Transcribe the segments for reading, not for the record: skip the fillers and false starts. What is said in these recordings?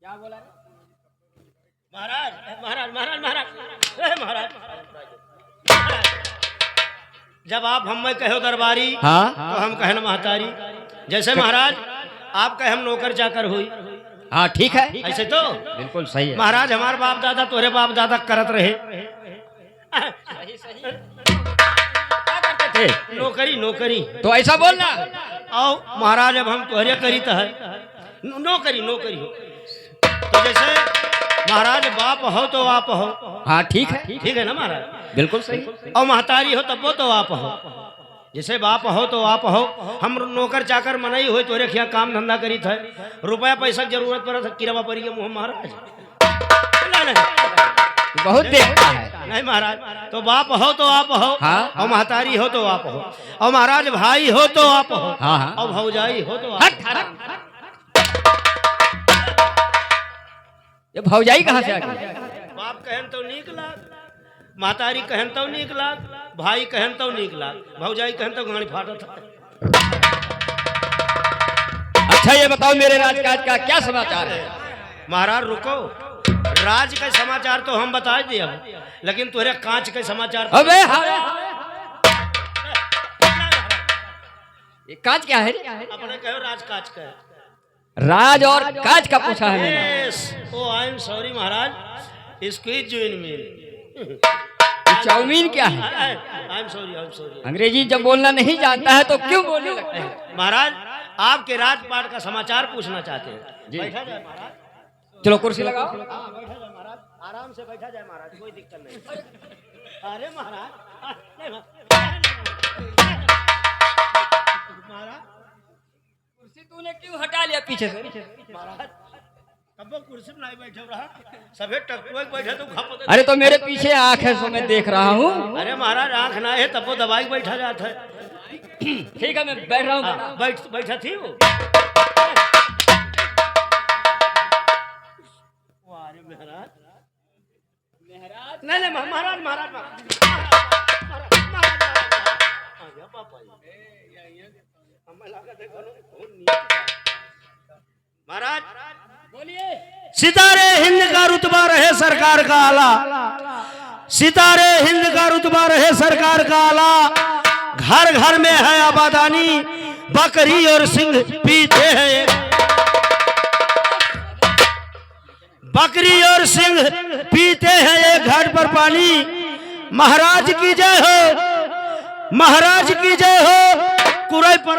क्या बोला महाराज महाराज महाराज महाराज महाराज जब आप हम में कहो दरबारी हाँ तो हम कहन महतारी। जैसे महाराज आप कहे हम नौकर चाकर हुई, हाँ ठीक है, ऐसे तो बिल्कुल सही है। महाराज हमारे बाप दादा तोरे बाप दादा करत रहे सही सही क्या करते थे? नौकरी नौकरी। तो ऐसा बोलना। आओ महाराज अब हम तोहरे करी तो है नौकरी नौकरी हो। तो जैसे महाराज बाप हो तो आप हो, हाँ ठीक है, ठीक है ना महाराज, बिल्कुल सही। और महतारी हो तब वो तो आप हो। जैसे बाप हो तो आप हो, हम नौकर चाकर मनई हो तोरे खिया काम धंधा करी थे, रुपया पैसा की जरूरत पड़ा था किरवा पड़ी मुँह महाराज नहीं बहुत देखता है। नहीं महाराज। तो बाप हो तो आप हो, हाँ। और महतारी हो तो आप हो, और महाराज भाई हो तो आप हो, हाँ हाँ और भौजाई हो तो आप हट हट। ये भौजाई कहाँ से आ गई? बाप कहन तो नीक लाग, महतारी कहन तो नीक लाग, भाई कहन तो नीक लाग, भौजाई कहन तो गाड़ी फाटत है। अच्छा ये बताओ मेरे राजकाज का क्या समाचार है? महाराज रुको, राज का समाचार तो हम बता दिए, लेकिन तुहरे कांच के समाचार अबे हाँ ये काज क्या है? अपने कहो राज कांच का है। राज और काज का पूछा है मैंने। Yes oh I am sorry महाराज, squeeze you in me. Chow mein क्या है? I am sorry I am sorry. अंग्रेजी जब बोलना नहीं जानता है तो क्यों बोलने लगता है? महाराज आपके राजपाट का समाचार पूछना चाहते हैं। जी। बैठा जाए महाराज, चलो कुर्सी लगाओ। हाँ, बैठा जाए महाराज, आराम से बैठा जाए महाराज, कोई दिक्कत नहीं। अरे महाराज महाराज कुर्सी तूने क्यों हटा लिया पीछे से? महाराज कब वो कुर्सी में नहीं बैठे रहा, सफेद टकटुआ बैठे तो खप। अरे तो मेरे पीछे आंख है सो मैं देख रहा हूँ। अरे महाराज आंख ना है तब वो दवाई बैठा जाता है। ठीक है मैं बैठ रहा हूँ। बैठा थी वो। अरे महाराज नहीं नहीं महाराज महाराज महाराज बोलिए। सितारे हिंद का रुतबा रहे सरकार का आला, सितारे हिंद का रुतबा रहे सरकार का आला, घर घर में है आबादानी, बकरी और सिंह पीते हैं, बकरी और सिंह पीते हैं एक घाट पर पानी। महाराज की जय हो, महाराज की जय हो। कुरई पर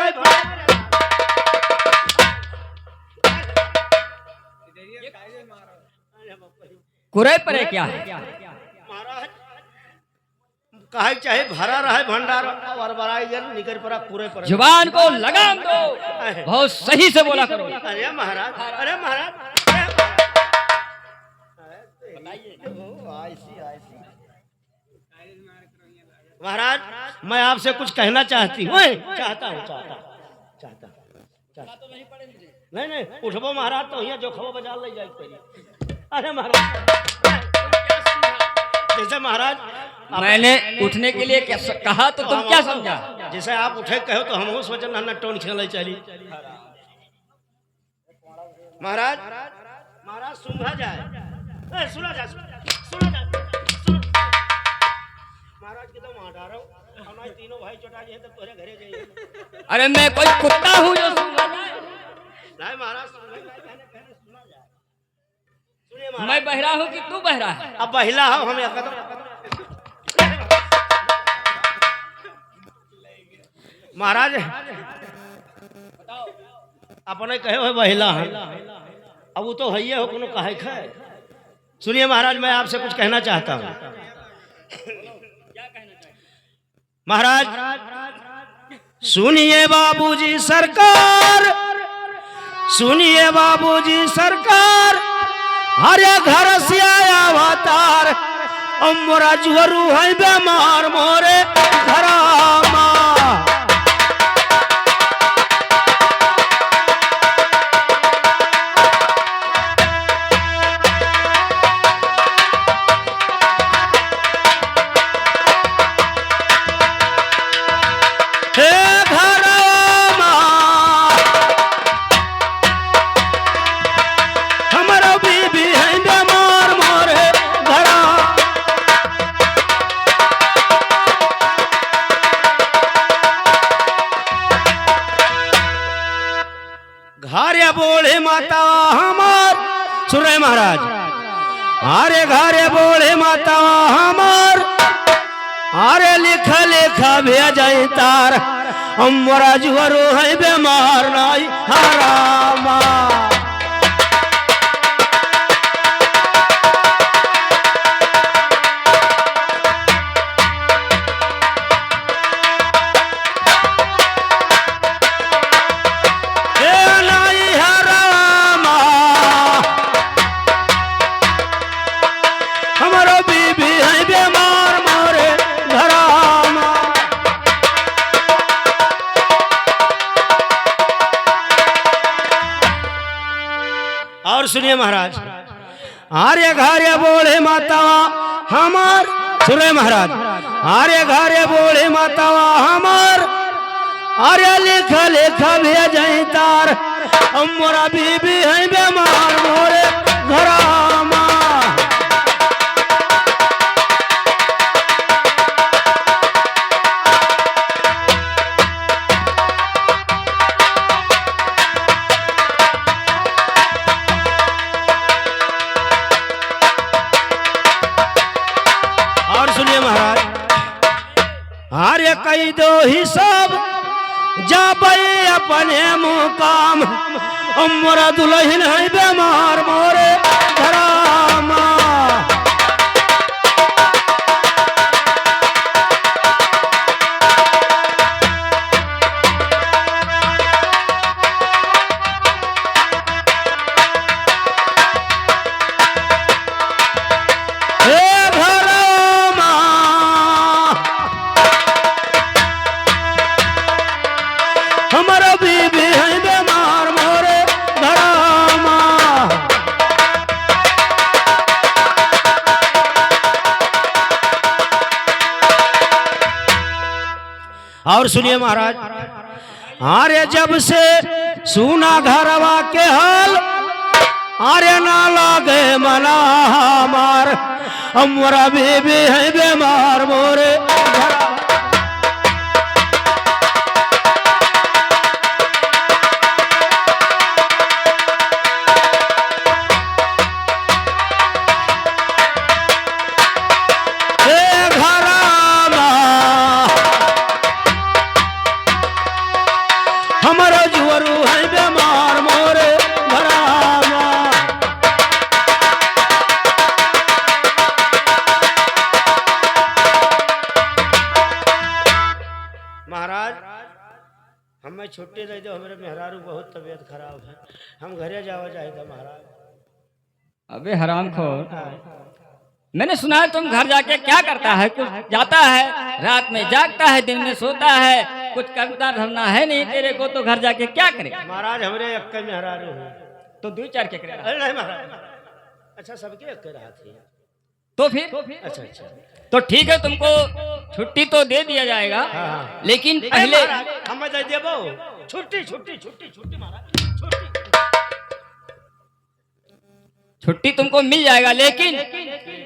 कुरे पर क्या है? महाराज कहे चाहे भरा रहे भंडार और बराई जन निकर परा पूरे पर। जुबान को लगाम दो, बहुत सही से बोला करो। अरे महाराज अरे महाराज महाराज मैं आपसे कुछ कहना चाहती हूँ, चाहता हूँ चाहता नहीं नहीं उठबो महाराज तो यहाँ जो खबो बजा ले जाए पहले। अरे महाराज जैसे महाराज मैंने उठने के लिए क्या कहा तो तुम क्या समझा? जैसे आप उठे कहो तो हम सोचन ना टोन खेल चली। महाराज महाराज सुना जाए, सुना जाए महाराज की तो वहां डारो हमारे तीनों भाई चटा जी तो तोरे घरे जाइए। अरे मैं कोई कुत्ता हूँ जो सुना जाए? नहीं महाराज सुना जाए। सुनिए महाराज मैं बहरा हूँ कि तू बहरा है? अब बहिला हो हम कदम महाराज अपने कहे हो बहिला है, अब वो तो है हो कोनो कहे खे। सुनिए महाराज मैं आपसे कुछ कहना चाहता हूँ। महाराज सुनिए बाबूजी सरकार, सुनिए बाबूजी सरकार, हरे घर से आया अवतार, मोरा जुहरू है बेमार मोरे घरामा। बोले माता हमार सुरे महाराज अरे घरे बोले माता हमार अरे लिखा लिखा भेजाई तार हमरा जुअरो है बेमार नाई हरामा और सुनिए महाराज आर्य घार्य बोले माता हमार सुने महाराज आर्य घार्य बोले माता हमार आर्य लिखा लिखा भेजाई तार हमरा बीबी है बेमार मोरे घरामा आर्य कई दो हिसाब जाबई अपने मुकाम मोरा दुल्हन है बेमार मोरे घरामा हमारा बीबी है बेमार मोरे घरामा और सुनिए महाराज आर्य जब से सुना घरवा के हाल आर्य ना लागे मना हमार हमरा बीबी है बेमार मोरे हमारा जुअरू है बेमार मोरे घरामा महाराज हमें छुट्टी दे दो हमारे मेहरारू बहुत तबीयत खराब है हम घरे जावा चाहेगा महाराज अबे हरामखोर मैंने सुना है तुम घर जाके क्या करता है कुछ जाता है रात में जागता है दिन में सोता है कुछ करता धरना है नहीं तेरे को तो घर जाके क्या करे महाराज हमरे अक्के में हरारू है तो 2-4 के करे अरे नहीं महाराज अच्छा सबके अक्के रात है तो फिर अच्छा अच्छा तो ठीक है तुमको छुट्टी तो दे दिया जाएगा हाँ। लेकिन पहले हम दे देबो छुट्टी छुट्टी छुट्टी छुट्टी महाराज छुट्टी छुट्टी तुमको मिल जाएगा लेकिन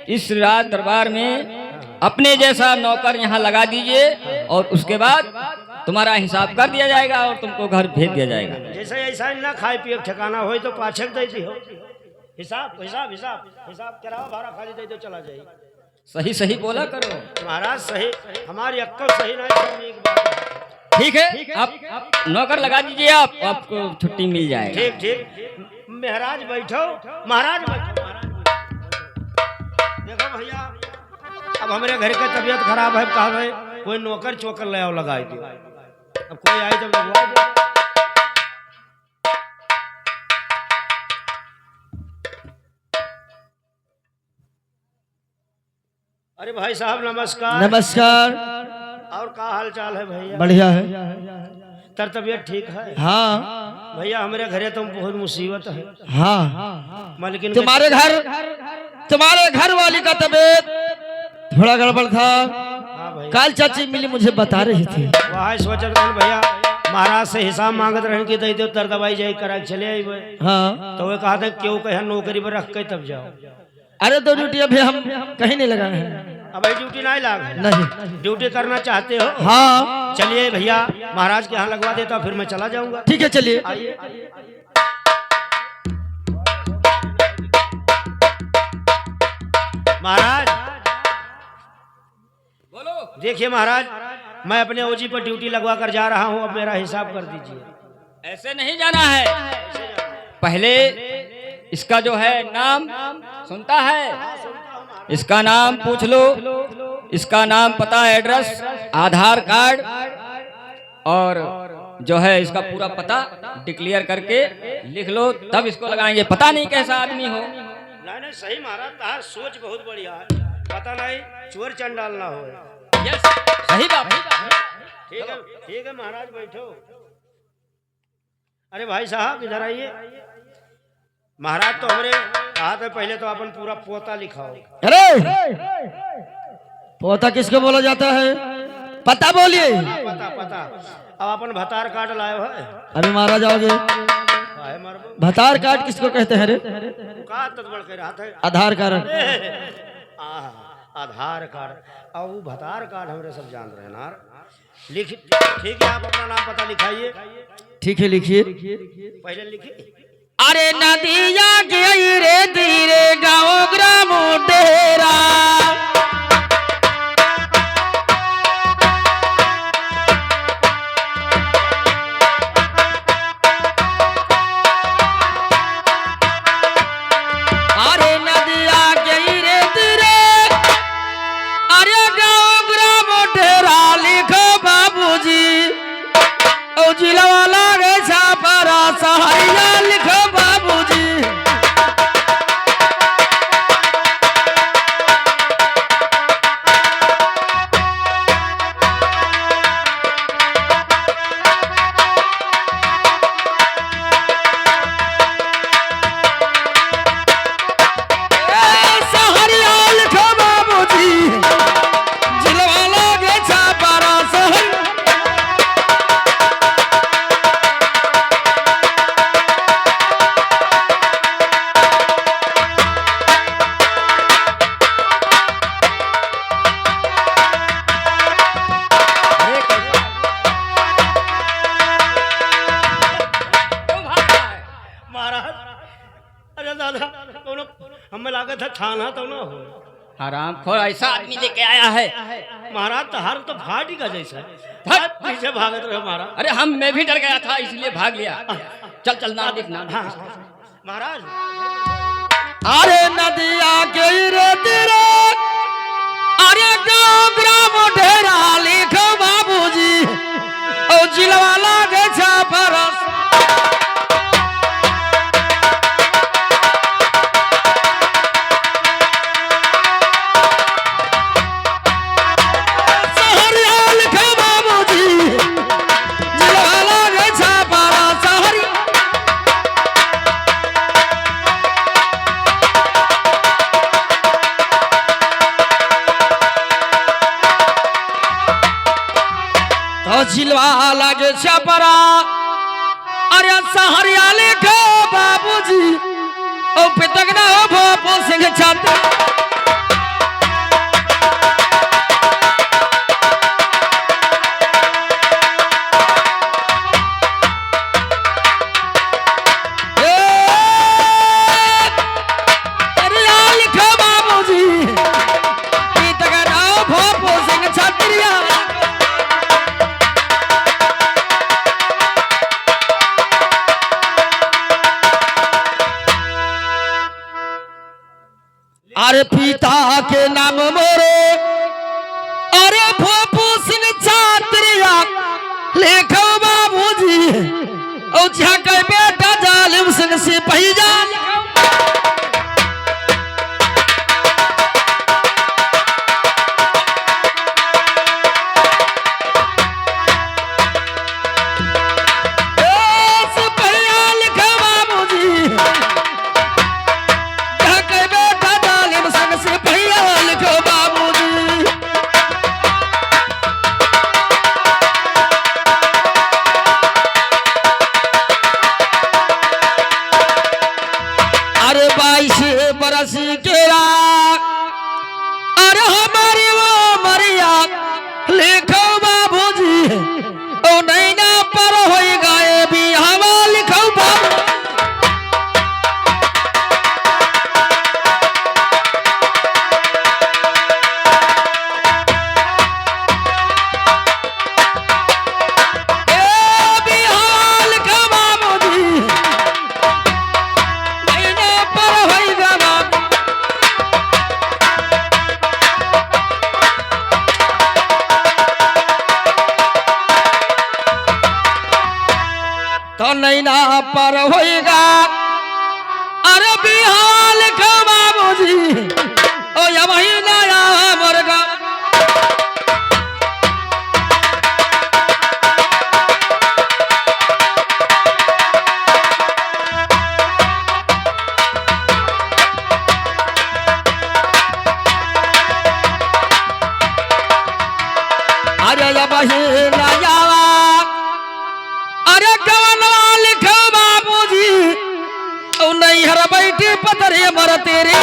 इस रात दरबार में अपने जैसा नौकर यहाँ लगा दीजिए और उसके बाद तुम्हारा हिसाब कर दिया जाएगा और तुमको घर भेज दिया जाएगा जैसे ऐसा ना खाए पिए ठिकाना हो तो पाछक दे दी हो हिसाब हिसाब हिसाब हिसाब किराया भाड़ा खाली दे दो चला जाए सही सही बोला करो महाराज सही हमारी अक्कल सही नहीं ठीक है आप नौकर लगा दीजिए आपको छुट्टी मिल जाएगी ठीक ठीक महाराज बैठो महाराज बैठो देखो भैया अब हमारे घर का तबीयत खराब है कहा भाई कोई नौकर चौकर ले आओ लगाई दो अब कोई आई जब लगवा दो अरे भाई साहब नमस्कार नमस्कार और क्या हाल चाल है भैया बढ़िया है तर तबीयत ठीक है हाँ भैया हमारे घरे तो बहुत मुसीबत है हाँ मालिकिन तुम्हारे घर वाली का तबीयत थोड़ा गड़बड़ था हाँ भाई काल चाची मिली मुझे बता रही थी वहाँ सोचत रहन भैया महाराज से हिसाब मांगत रहन की दे दो तर दवाई जाए करा के चले आई हाँ तो वे कहा था क्यों कहे नौकरी पर रख के तब जाओ अरे तो ड्यूटी अभी हम कहीं नहीं लगाए हैं अब भाई ड्यूटी नहीं लाग नहीं ड्यूटी करना चाहते हो हाँ चलिए भैया महाराज के यहाँ लगवा देता फिर मैं चला जाऊंगा ठीक है चलिए आइए महाराज बोलो। देखिए महाराज, मैं अपने ओजी पर ड्यूटी लगवा कर जा रहा हूँ, अब मेरा हिसाब कर दीजिए। ऐसे नहीं जाना है, पहले इसका जो है नाम सुनता है, इसका नाम पूछ लो, इसका नाम, पता, एड्रेस, आधार कार्ड और जो है इसका पूरा पता डिक्लेयर करके लिख लो, तब इसको लगाएंगे। पता नहीं कैसा आदमी हो। नहीं नहीं सही महाराज, तार सोच बहुत बढ़िया है, पता नहीं चोर चंडाल ना हो। यस, सही बात। ठीक है महाराज, बैठो। अरे भाई साहब इधर आइए। महाराज तो हमरे कहा था पहले तो अपन पूरा पोता लिखाओ। अरे पोता किसको बोला जाता है, पता बोलिए। पता पता। अब अपन भतार कार्ड लाए है। अभी महाराज आओगे। भतार कार्ड किसको कहते हैं रे? का तदबड़ कह रहा था, आधार कार्ड। आधार कार्ड और वो भतार कार्ड हमरे सब जान रहे ना। लिख, ठीक है, आप अपना नाम पता लिखाइए। ठीक है, लिखिए। पहले लिखिए। अरे नदिया के रे धीरे गाँव ग्राम डेरा, अरे नदिया के रे धीरे, अरे गाँव ग्राम डेरा लिखो बाबूजी, ओ जिला वाला रे छापरा सहरिया लिखो बाबूजी। सहरिया लिखो बाबूजी, जिला वाला रे छापरा सहरिया। महाराज अरे दादा कोनो हमें लागत है थाना तो ना हो। हराम खोर, ऐसा आदमी लेके आया है। महाराज तहार तो फाटी का जैसा है, पीछे भागत रहे महाराज। अरे मैं भी डर गया था, इसलिए भाग लिया। चल चल, नाम लिख, नाम हाँ, लिख। महाराज अरे नदिया के रे तेरे, अरे गाँव ग्राम डेरा लिखो बाबूजी, ओ जिलवाला के छापरा। सहरिया लिखो बाबूजी, जिलवाला के छापरा सहरिया। तो जिलवा लगे छपरा, अरे सहरिया लिखो बाबूजी, ओ पितगना हो भोपो सिंह छात्र। सहरिया लिखो बाबूजी, पितगना हो भोपो सिंह छात्रिया। अरे पिता के नाम मोरे, अरे भोपू सिंह छात्रिया लिखो बाबूजी, ओ झाके बेटा जालिम सिंह सिपहिया। सिपहिया लिखो बाबूजी, झाके बेटा जालिम सिंह सिपहिया लिखो बाबूजी। अरे 22 बरस केरा, अरे हमारी वो मरिया लिखो बाबूजी, ओ नैना पर हो गए भी हवा लिखो बाबू। ओ नहीं हर बैठी पतरे मर तेरे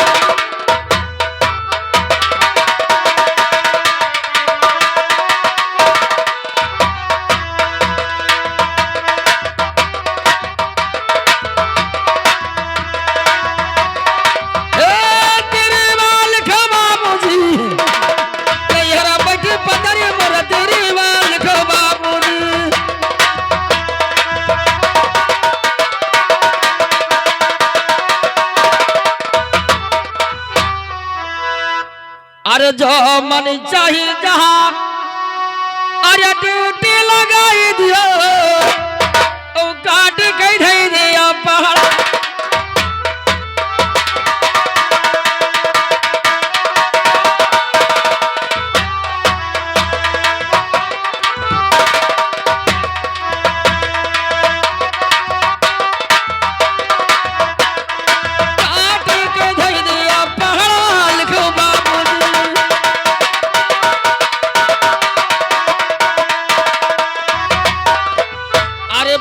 अरे जो मन चाहिए जहां अरे ड्यूटी लगाई दियो ओ काट के धई दिया पहाड़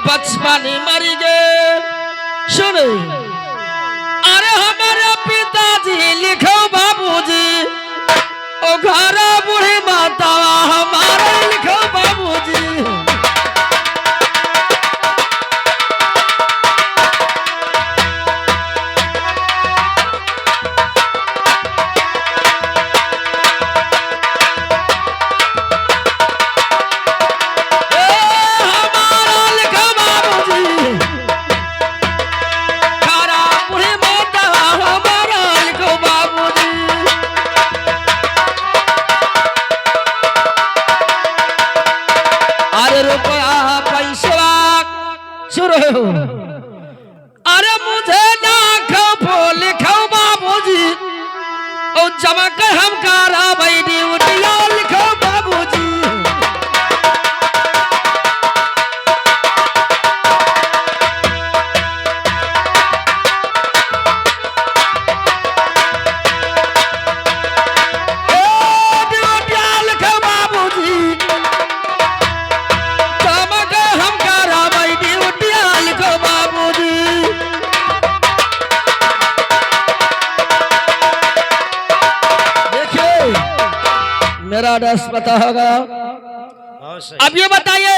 बचपन मरी गए सुन अरे हमारे पिताजी लिखो बाबूजी ओ घर बूढ़ी माता हमारे लिखो बाबूजी अरे मुझे ना खो लिखो बाबूजी ओ चमक हम कारा भाई ड्यूटिया लिखो बाबूजी मेरा एड्रेस पता होगा। अब ये बताइए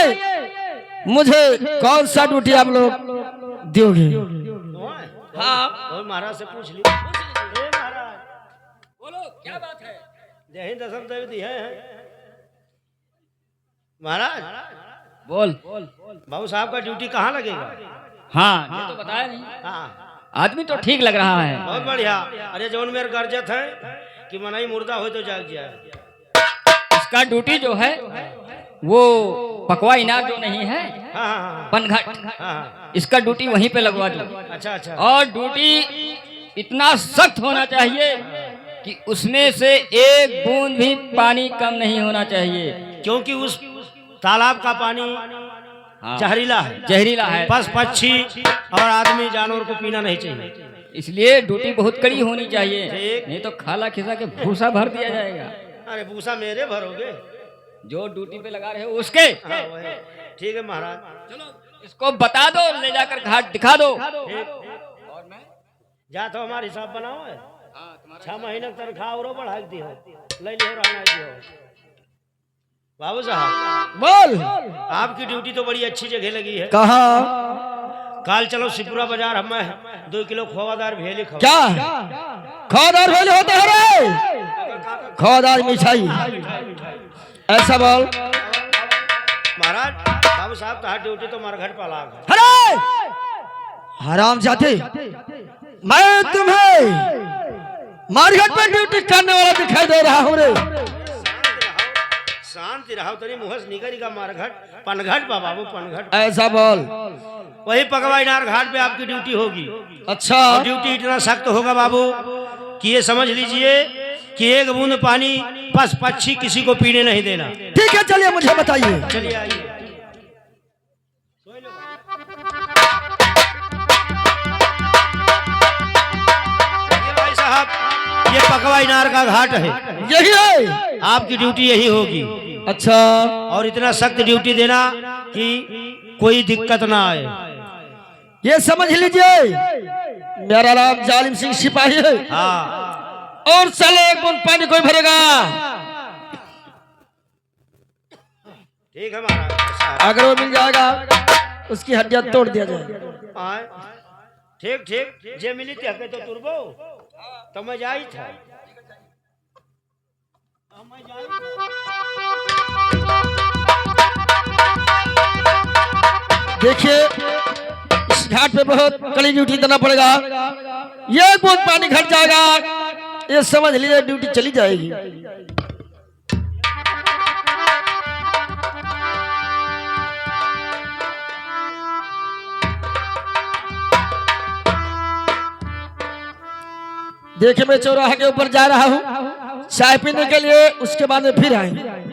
मुझे कौन सा ड्यूटी आप लोग दोगे? हाँ महाराज से पूछ ली। महाराज बोलो क्या बात है? जय हिंद दशम देवी है महाराज। बोल बाबू साहब का ड्यूटी कहाँ लगेगा? हाँ ये तो बताया नहीं। हाँ आदमी तो ठीक लग रहा है। बहुत बढ़िया। अरे जौन मेरे गर्जत है कि मनाई मुर्दा हो तो जाग जाए। इसका ड्यूटी जो है वो पकवा इनार जो नहीं है हाँ पनघट, इसका ड्यूटी वहीं पे लगवा दो। अच्छा अच्छा। और ड्यूटी इतना सख्त होना चाहिए कि उसमें से एक बूंद भी पानी कम नहीं होना चाहिए, क्योंकि उस तालाब का पानी जहरीला है। बस पक्षी और आदमी जानवर को पीना नहीं चाहिए, इसलिए ड्यूटी बहुत कड़ी होनी चाहिए, नहीं तो खाला खिसा के भूसा भर दिया जाएगा। अरे भूसा मेरे भरोगे? जो ड्यूटी पे लगा रहे हो उसके। ठीक है महाराज। चलो इसको बता दो, ले जाकर घाट दिखा दो। और मैं जा तो हमारा हिसाब बनाओ है। 6 महीने तनख्वाह और बढ़ा दी हो, ले लियो रहना दियो। बाबू साहब बोल। आपकी ड्यूटी तो बड़ी अच्छी जगह लगी है। कहा? काल चलो शिवपुरा बाजार, हमें 2 किलो खोवादार भेली खाओ। क्या खोदार भेली होते है रे? खोदार मिठाई ऐसा बोल। महाराज बाबू साहब तो ड्यूटी तो मार घर पाला। अरे हराम जाते, मैं तुम्हें मारघाट पर ड्यूटी करने वाला दिखाई दे रहा हूँ रे। शांति रहो तरी मुहस निकली का मारघाट पनघट बा बाबू पनघट। ऐसा बोल। वही पकवा इनार घाट पे आपकी ड्यूटी होगी। अच्छा। ड्यूटी इतना सख्त होगा बाबू कि ये समझ लीजिए कि एक बूंद पानी पस पक्षी किसी को पीने नहीं देना। ठीक है चलिए मुझे बताइए। चलिए आइए। भाई साहब ये पकवा इनार का घाट है, यही है आपकी ड्यूटी यही होगी। अच्छा। और इतना सख्त ड्यूटी देना कि कोई दिक्कत ना आए। ये समझ लीजिए मेरा नाम जालिम सिंह सिपाही है हाँ और साले एक बूंद पानी कोई भरेगा ठीक है महाराज। अगर वो मिल जाएगा उसकी हड्डियां तोड़ दिया जाएगा। आए, ठीक ठीक जे मिली थी हके तो तुरबो तो मैं जाई था। देखिए इस घाट पे बहुत कड़ी ड्यूटी देना पड़ेगा। ये एक बूंद पानी घट जाएगा ये समझ लीजिए ड्यूटी चली जाएगी। देखिए मैं चौराहे के ऊपर जा रहा हूँ चाय पीने के लिए, उसके बाद में फिर आएंगे।